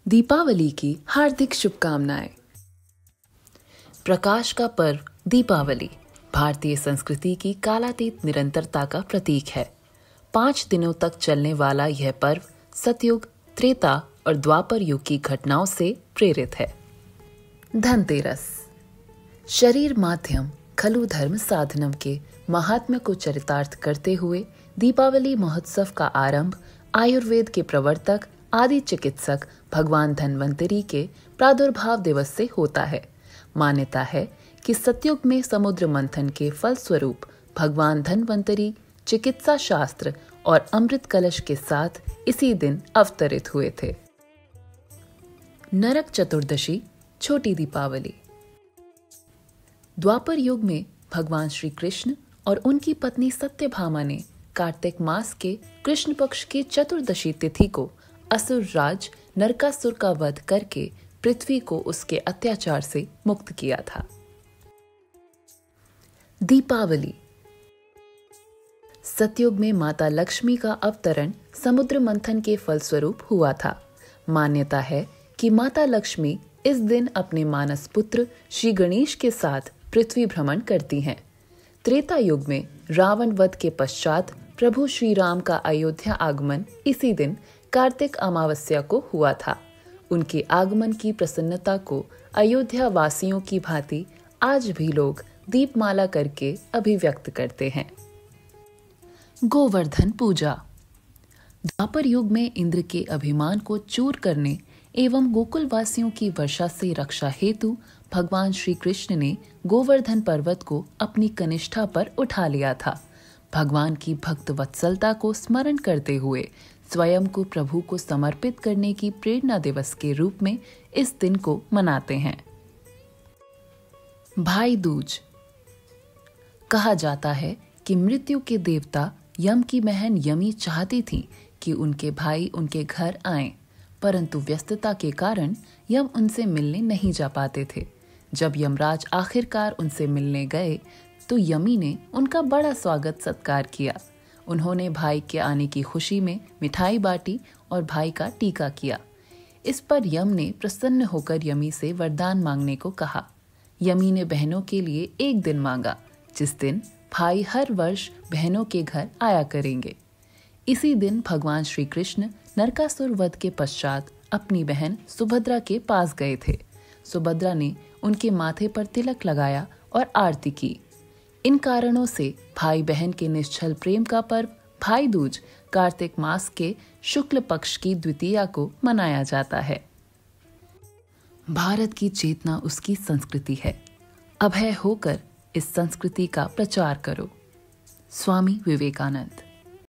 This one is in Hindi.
दीपावली की हार्दिक शुभकामनाएं। प्रकाश का पर्व दीपावली भारतीय संस्कृति की कालातीत निरंतरता का प्रतीक है। 5 दिनों तक चलने वाला यह पर्व सतयुग, त्रेता और द्वापर युग की घटनाओं से प्रेरित है। धनतेरस शरीर माध्यम खलु धर्म साधनम के महात्म्य को चरितार्थ करते हुए दीपावली महोत्सव का आरंभ आयुर्वेद के प्रवर्तक आदि चिकित्सक भगवान धन्वंतरी के प्रादुर्भाव दिवस से होता है। मान्यता है कि सतयुग में समुद्र मंथन के फलस्वरूप भगवान धन्वंतरी चिकित्सा शास्त्र और अमृत कलश के साथ इसी दिन अवतरित हुए थे। नरक चतुर्दशी छोटी दीपावली द्वापर युग में भगवान श्री कृष्ण और उनकी पत्नी सत्यभामा ने कार्तिक मास के कृष्ण पक्ष की चतुर्दशी तिथि को असुर राज नरकासुर का वध करके पृथ्वी को उसके अत्याचार से मुक्त किया था। दीपावली सतयुग में माता लक्ष्मी का अवतरण समुद्र मंथन के फलस्वरूप हुआ था। मान्यता है कि माता लक्ष्मी इस दिन अपने मानस पुत्र श्री गणेश के साथ पृथ्वी भ्रमण करती हैं। त्रेता युग में रावण वध के पश्चात प्रभु श्री राम का अयोध्या आगमन इसी दिन कार्तिक अमावस्या को हुआ था। उनके आगमन की प्रसन्नता को अयोध्या वासियों की भांति आज भी लोग दीपमाला करके अभिव्यक्त करते हैं। गोवर्धन पूजा द्वापर युग में इंद्र के अभिमान को चूर करने एवं गोकुल वासियों की वर्षा से रक्षा हेतु भगवान श्री कृष्ण ने गोवर्धन पर्वत को अपनी कनिष्ठा पर उठा लिया था। भगवान की भक्त वत्सलता को स्मरण करते हुए स्वयं को प्रभु को समर्पित करने की प्रेरणा दिवस के रूप में इस दिन को मनाते हैं। भाई दूज कहा जाता है कि मृत्यु के देवता यम की बहन यमी चाहती थी कि उनके भाई उनके घर आएं, परंतु व्यस्तता के कारण यम उनसे मिलने नहीं जा पाते थे। जब यमराज आखिरकार उनसे मिलने गए तो यमी ने उनका बड़ा स्वागत सत्कार किया। उन्होंने भाई के आने की खुशी में मिठाई बांटी और भाई का टीका किया। इस पर यम ने प्रसन्न होकर यमी से वरदान मांगने को कहा। यमी ने बहनों के लिए एक दिन मांगा, जिस दिन भाई हर वर्ष बहनों के घर आया करेंगे। इसी दिन भगवान श्री कृष्ण नरकासुर वध के पश्चात अपनी बहन सुभद्रा के पास गए थे। सुभद्रा ने उनके माथे पर तिलक लगाया और आरती की। इन कारणों से भाई बहन के निश्चल प्रेम का पर्व भाई दूज कार्तिक मास के शुक्ल पक्ष की द्वितीया को मनाया जाता है। भारत की चेतना उसकी संस्कृति है। अभय होकर इस संस्कृति का प्रचार करो। स्वामी विवेकानंद।